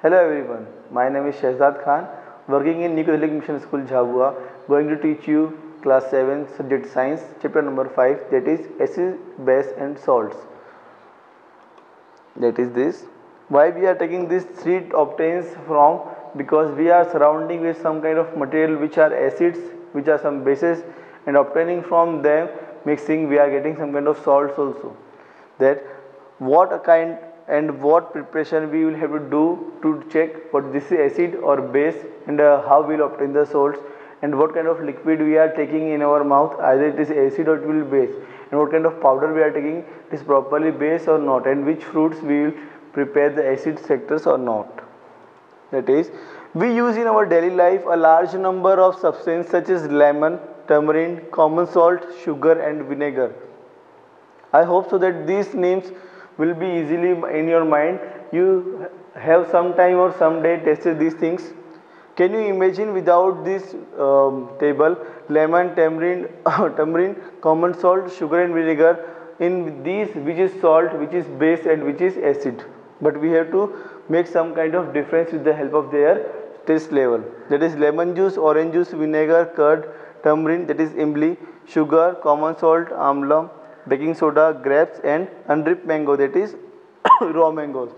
Hello everyone, my name is Shehzad Khan, working in New Catholic Mission School Jhabua, going to teach you class 7 subject science chapter number 5, that is acid, base and salts. That is this. Why we are taking this three obtains from? Because we are surrounding with some kind of material which are acids, which are some bases, and obtaining from them mixing we are getting some kind of salts also. That what a kind and what preparation we will have to do to check what this is acid or base, and how we will obtain the salts, and what kind of liquid we are taking in our mouth, either it is acid or it will be base, and what kind of powder we are taking, it is properly base or not, and which fruits we will prepare the acid sectors or not. That is, we use in our daily life a large number of substances such as lemon, tamarind, common salt, sugar and vinegar. I hope so that these names will be easily in your mind. You have some time or someday tested these things. Can you imagine without this table, lemon, tamarind, tamarind, common salt, sugar and vinegar, in these which is salt, which is base and which is acid. But we have to make some kind of difference with the help of their taste level. That is lemon juice, orange juice, vinegar, curd, tamarind, that is imli, sugar, common salt, amla, baking soda, grapes and unripe mango, that is raw mangoes,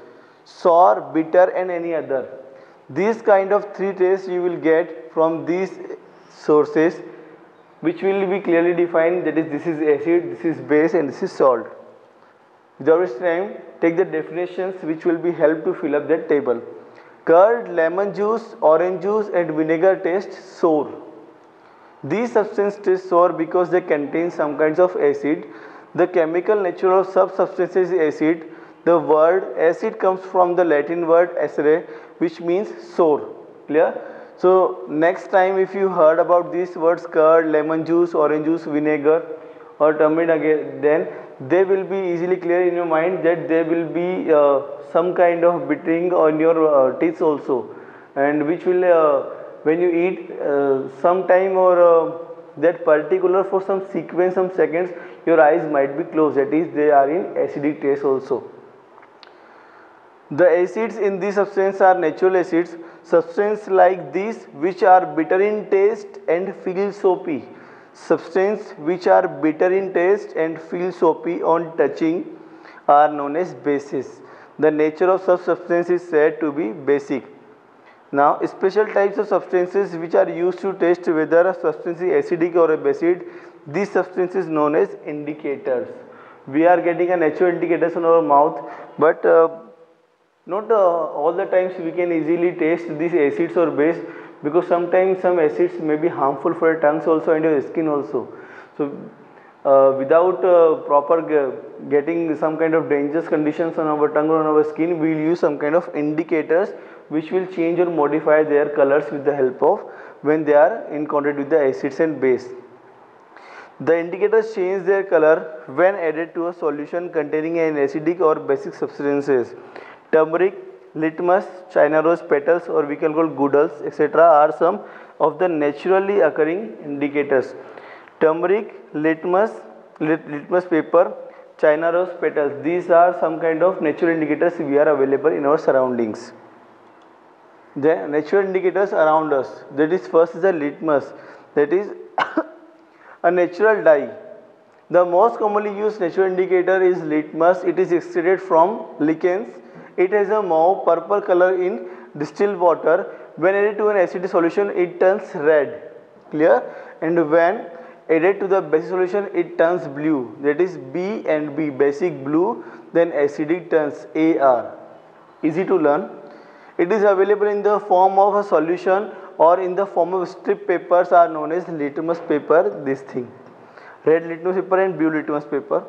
sour, bitter and any other. These kind of three tastes you will get from these sources, which will be clearly defined, that is this is acid, this is base and this is salt. Without wasting time, take the definitions which will be help to fill up that table. Curd, lemon juice, orange juice and vinegar taste sour. These substances taste sour because they contain some kinds of acid. The chemical nature of substances is acid. The word acid comes from the Latin word acere, which means sour. Clear? So next time if you heard about these words curd, lemon juice, orange juice, vinegar or tamarind again, then they will be easily clear in your mind that there will be some kind of bittering on your teeth also, and which will when you eat some time or that particular for some sequence, some seconds, your eyes might be closed, that is they are in acidic taste also. The acids in these substances are natural acids. Substances like these which are bitter in taste and feel soapy. Substances which are bitter in taste and feel soapy on touching are known as bases. The nature of such substance is said to be basic. Now, special types of substances which are used to test whether a substance is acidic or a basic, these substances known as indicators. We are getting a natural indicators on our mouth, but not all the times we can easily taste these acids or base, because sometimes some acids may be harmful for your tongues also and your skin also. So without proper getting some kind of dangerous conditions on our tongue or on our skin, we will use some kind of indicators which will change or modify their colors with the help of when they are in contact with the acids and base. The indicators change their color when added to a solution containing an acidic or basic substances. Turmeric, litmus, China rose petals or we can call goodals, etc. are some of the naturally occurring indicators. Turmeric, litmus paper, China rose petals, these are some kind of natural indicators we are available in our surroundings. The natural indicators around us, that is first is the litmus, that is a natural dye. The most commonly used natural indicator is litmus. It is extracted from lichens. It has a mauve purple color in distilled water. When added to an acidic solution, it turns red. Clear? And when added to the basic solution, it turns blue. That is B and B, basic blue. Then acidic turns AR. Easy to learn. It is available in the form of a solution or in the form of strip papers are known as litmus paper. This thing, red litmus paper and blue litmus paper.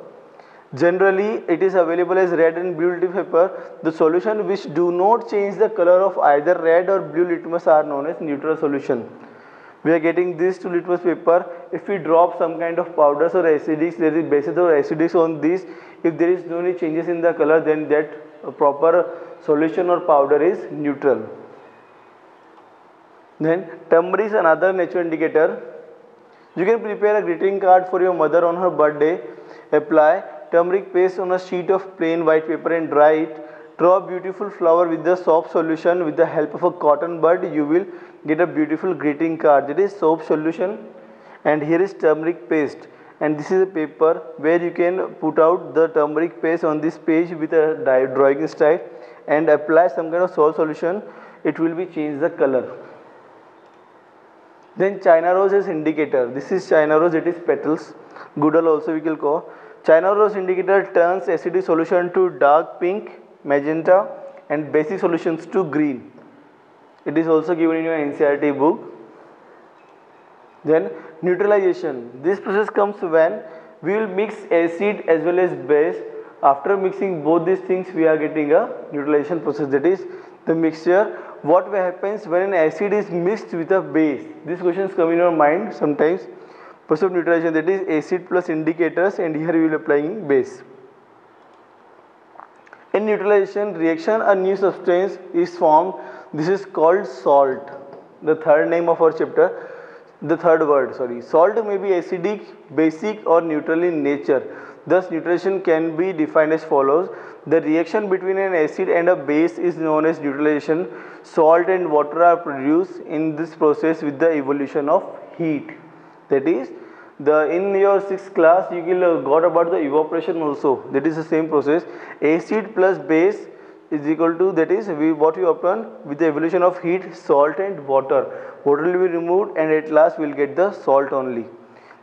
Generally, it is available as red and blue litmus paper. The solution which do not change the color of either red or blue litmus are known as neutral solution. We are getting this to litmus paper. If we drop some kind of powders or acidics, there is bases or acidics on this. If there is no any changes in the color, then that proper solution or powder is neutral. Then turmeric is another natural indicator. You can prepare a greeting card for your mother on her birthday. Apply turmeric paste on a sheet of plain white paper and dry it. Draw a beautiful flower with the soap solution. With the help of a cotton bud, you will get a beautiful greeting card. That is soap solution. And here is turmeric paste. And this is a paper where you can put out the turmeric paste on this page with a drawing style and apply some kind of soap solution. It will be change the color. Then China rose is indicator. This is China rose, it is petals. Goodal also we will call. China rose indicator turns acidic solution to dark pink, magenta and basic solutions to green. It is also given in your NCERT book. Then neutralization. This process comes when we will mix acid as well as base. After mixing both these things, we are getting a neutralization process, that is the mixture. What happens when an acid is mixed with a base? These questions come in your mind sometimes. Process of neutralization, that is acid plus indicators, and here we will be applying base. In neutralization reaction, a new substance is formed. This is called salt. The third name of our chapter. The third word, sorry. Salt may be acidic, basic or neutral in nature. Thus, neutralization can be defined as follows. The reaction between an acid and a base is known as neutralization. Salt and water are produced in this process with the evolution of heat. That is, in your 6th class, you will got about the evaporation also. That is the same process. Acid plus base is equal to, that is what we obtain with the evolution of heat, salt and water. Water will be removed and at last we will get the salt only.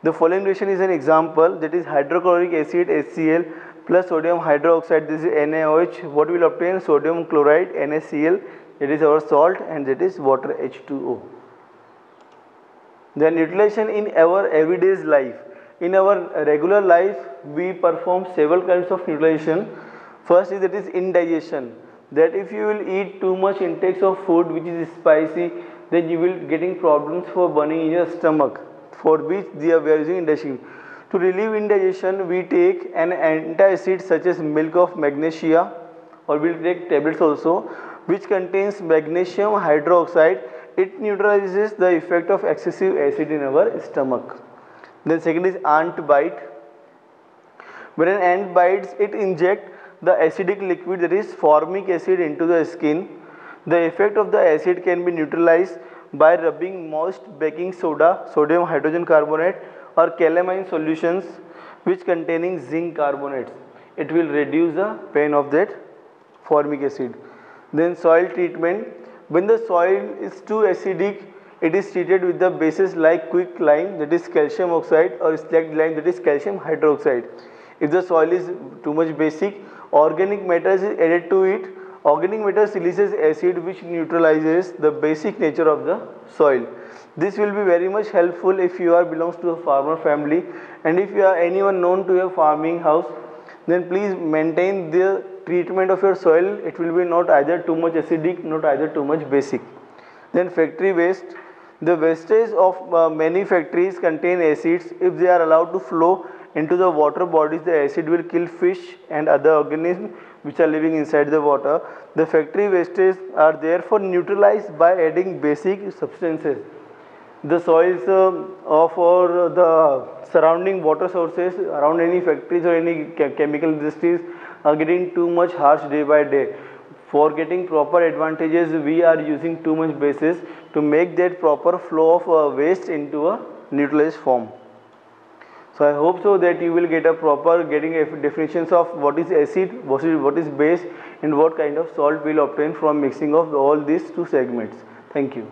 The following reaction is an example, that is hydrochloric acid HCl plus sodium hydroxide, this is NaOH. What we will obtain? Sodium chloride NaCl, that is our salt, and that is water H2O. Then neutralization in our everyday life. In our regular life, we perform several kinds of neutralization. First is that is indigestion. That if you will eat too much intakes of food which is spicy, then you will getting problems for burning in your stomach, for which we are using indigestion. To relieve indigestion, we take an antacid such as milk of magnesia, or we will take tablets also, which contains magnesium hydroxide. It neutralizes the effect of excessive acid in our stomach. Then second is ant bite. When an ant bites, it injects the acidic liquid, that is formic acid, into the skin. The effect of the acid can be neutralized by rubbing moist baking soda, sodium hydrogen carbonate or calamine solutions which containing zinc carbonates. It will reduce the pain of that formic acid. Then soil treatment. When the soil is too acidic, it is treated with the bases like quicklime, that is calcium oxide, or slacked lime, that is calcium hydroxide. If the soil is too much basic, organic matter is added to it. Organic matter releases acid which neutralizes the basic nature of the soil. This will be very much helpful if you are belongs to a farmer family, and if you are anyone known to a farming house, then please maintain the treatment of your soil. It will be not either too much acidic, not either too much basic. Then factory waste. The wastage of many factories contain acids. If they are allowed to flow into the water bodies, the acid will kill fish and other organisms which are living inside the water. The factory wastes are therefore neutralized by adding basic substances. The soils of or the surrounding water sources around any factories or any chemical industries are getting too much harsh day by day. For getting proper advantages, we are using too much bases to make that proper flow of waste into a neutralized form. So I hope so that you will get a proper definitions of what is acid, what is base, and what kind of salt we will obtain from mixing of all these two segments. Thank you.